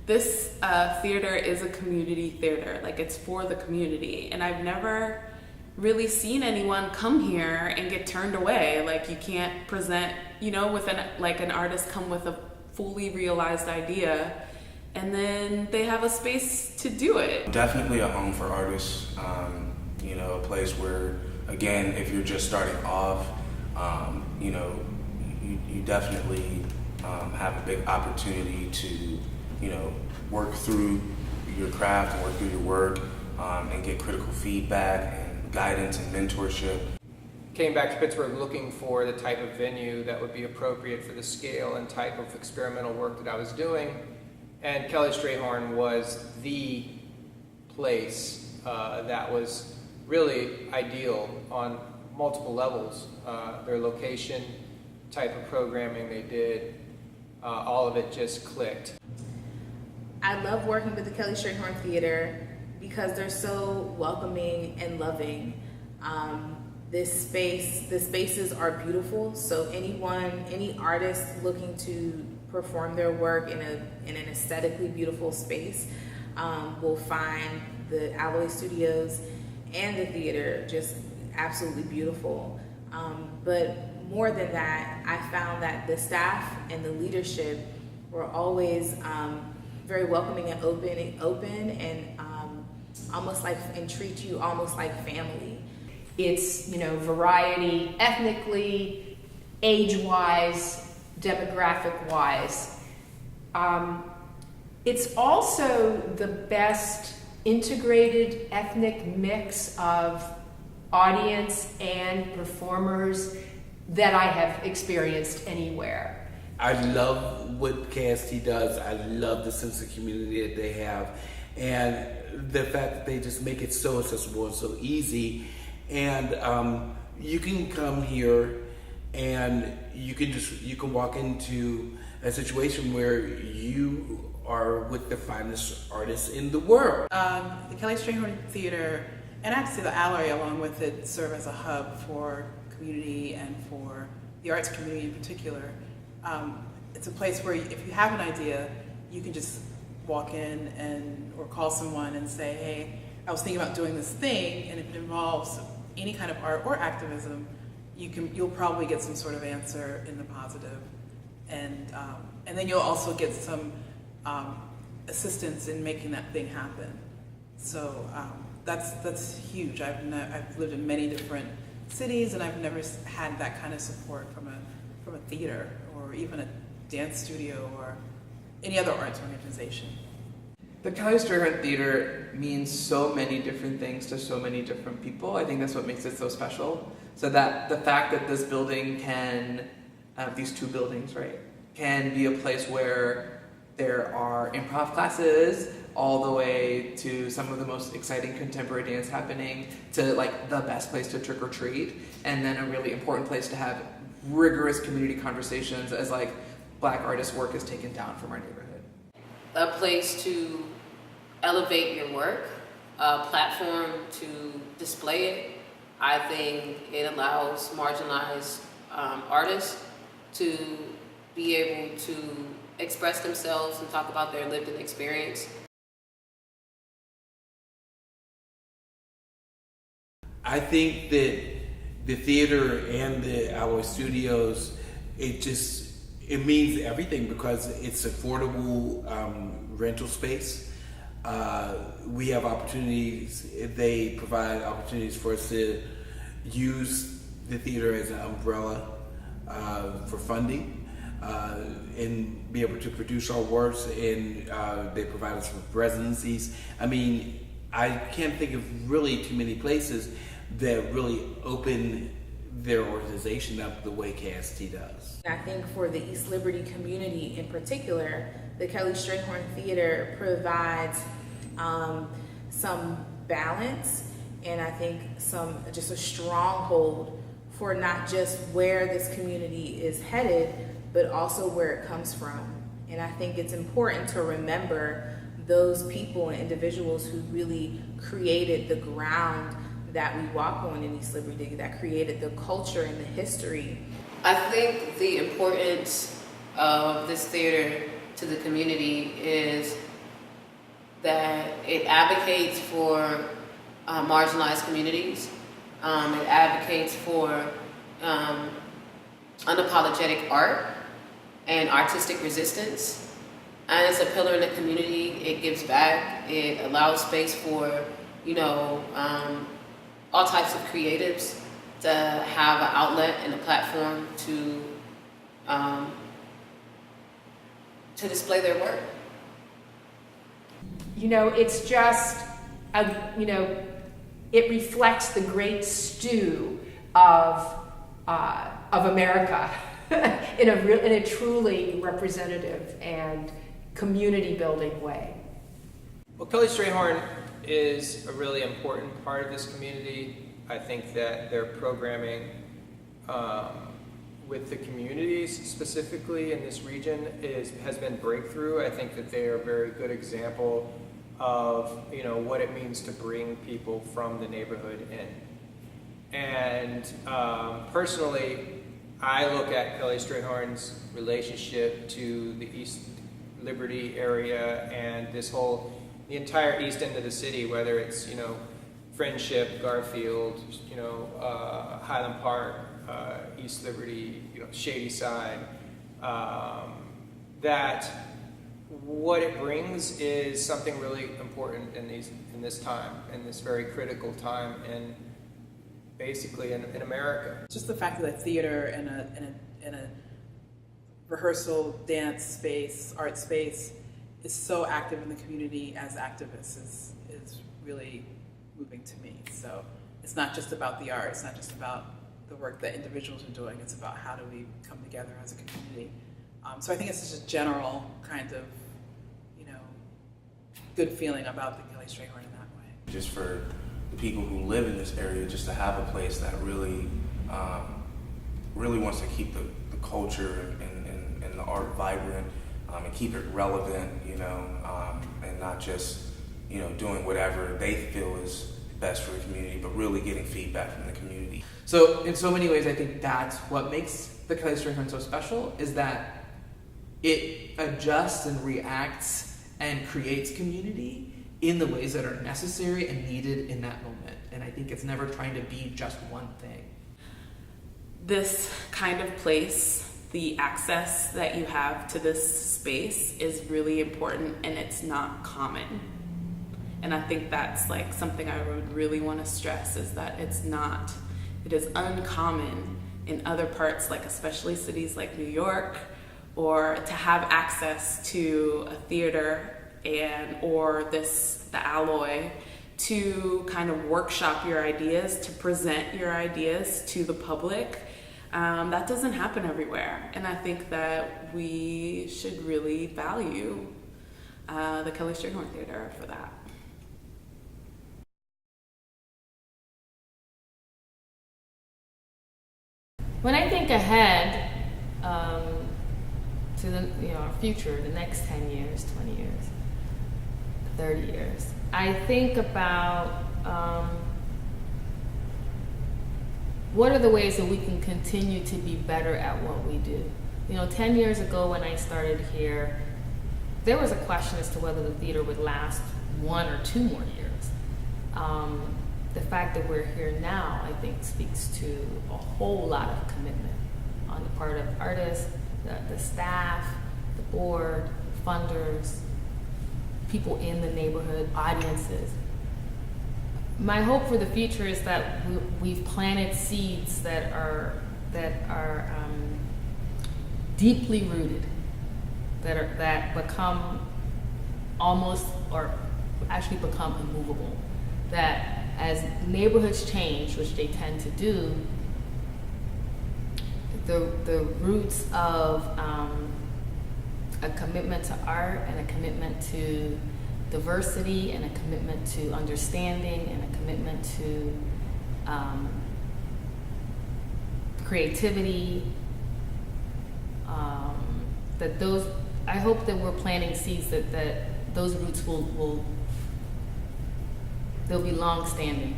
This theater is a community theater, like it's for the community, and I've never really seen anyone come here and get turned away. Like you can't present, with an artist come with a fully realized idea and then they have a space to do it. Definitely a home for artists, a place where, again, if you're just starting off, you definitely have a big opportunity to, work through your craft and work through your work and get critical feedback and guidance and mentorship. Came back to Pittsburgh looking for the type of venue that would be appropriate for the scale and type of experimental work that I was doing. And Kelly Strayhorn was the place that was really ideal on multiple levels. Their location, type of programming they did, all of it just clicked. I love working with the Kelly Strayhorn Theater because they're so welcoming and loving. The spaces are beautiful, so any artist looking to perform their work in an aesthetically beautiful space will find the Alloy Studios and the theater just absolutely beautiful. But more than that, I found that the staff and the leadership were always very welcoming and open and almost like, and treat you almost like family. It's, variety ethnically, age-wise, demographic-wise. It's also the best integrated ethnic mix of audience and performers that I have experienced anywhere. I love what KST does. I love the sense of community that they have, and the fact that they just make it so accessible and so easy. And you can come here and you can walk into a situation where you are with the finest artists in the world. The Kelly Strayhorn Theater, and actually the Alloy along with it, serve as a hub for community and for the arts community in particular. It's a place where if you have an idea, you can just walk in or call someone and say, hey, I was thinking about doing this thing, and if it involves any kind of art or activism, you'll probably get some sort of answer in the positive, and then you'll also get some assistance in making that thing happen. So that's huge. I've lived in many different cities, and I've never had that kind of support from a theater or even a dance studio or any other arts organization. The Kelly Strayhorn Theater means so many different things to so many different people. I think that's what makes it so special. So that the fact that this building these two buildings, right, can be a place where there are improv classes all the way to some of the most exciting contemporary dance happening to like the best place to trick or treat, and then a really important place to have rigorous community conversations as like Black artists' work is taken down from our neighborhood. A place to elevate your work, a platform to display it. I think it allows marginalized artists to be able to express themselves and talk about their lived experience. I think that the theater and the Alloy Studios, it means everything because it's affordable rental space. We have opportunities, they provide opportunities for us to use the theater as an umbrella for funding and be able to produce our works, and they provide us with residencies. I mean, I can't think of really too many places that really open their organization up the way KST does. I think for the East Liberty community in particular, the Kelly Strayhorn Theater provides some balance, and I think just a stronghold for not just where this community is headed, but also where it comes from. And I think it's important to remember those people and individuals who really created the ground that we walk on in East Liberty, that created the culture and the history. I think the importance of this theater to the community is that it advocates for marginalized communities. It advocates for unapologetic art and artistic resistance. And it's a pillar in the community. It gives back. It allows space for, all types of creatives to have an outlet and a platform to display their work. It's just, it reflects the great stew of America in a truly representative and community building way. Well, Kelly Strayhorn is a really important part of this community. I think that their programming with the communities specifically in this region has been breakthrough. I think that they are a very good example of what it means to bring people from the neighborhood in. And personally, I look at Kelly Strayhorn's relationship to the East Liberty area and the entire east end of the city, whether it's Friendship, Garfield, Highland Park, East Liberty, Shady Side, that what it brings is something really important in this time, in this very critical time, and basically in America. Just the fact that theater in a rehearsal, dance space, art space is so active in the community as activists is really moving to me. So it's not just about the art, it's not just about the work that individuals are doing, it's about how do we come together as a community. So I think it's just a general kind of, good feeling about the Kelly Strayhorn in that way. Just for the people who live in this area, just to have a place that really wants to keep the culture and the art vibrant and keep it relevant, and not just, doing whatever they feel is best for the community, but really getting feedback from the community. So in so many ways, I think that's what makes the Kelly Strayhorn so special, is that it adjusts and reacts and creates community in the ways that are necessary and needed in that moment. And I think it's never trying to be just one thing. This kind of place, the access that you have to this space is really important, and it's not common. And I think that's like something I would really want to stress, is that it is uncommon in other parts, like especially cities like New York, or to have access to a theater or the Alloy to kind of workshop your ideas, to present your ideas to the public. That doesn't happen everywhere. And I think that we should really value the Kelly Strayhorn Theater for that. When I think ahead to our future, the next 10 years, 20 years, 30 years, I think about what are the ways that we can continue to be better at what we do. 10 years ago when I started here, there was a question as to whether the theater would last 1 or 2 more years. The fact that we're here now, I think, speaks to a whole lot of commitment on the part of artists, the staff, the board, funders, people in the neighborhood, audiences. My hope for the future is that we've planted seeds that are deeply rooted, that become almost, or actually become immovable. That as neighborhoods change, which they tend to do, the roots of a commitment to art and a commitment to diversity and a commitment to understanding and a commitment to creativity, I hope that we're planting seeds that those roots they'll be long-standing.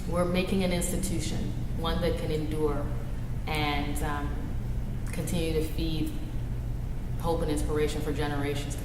We're making an institution, one that can endure and continue to feed hope and inspiration for generations to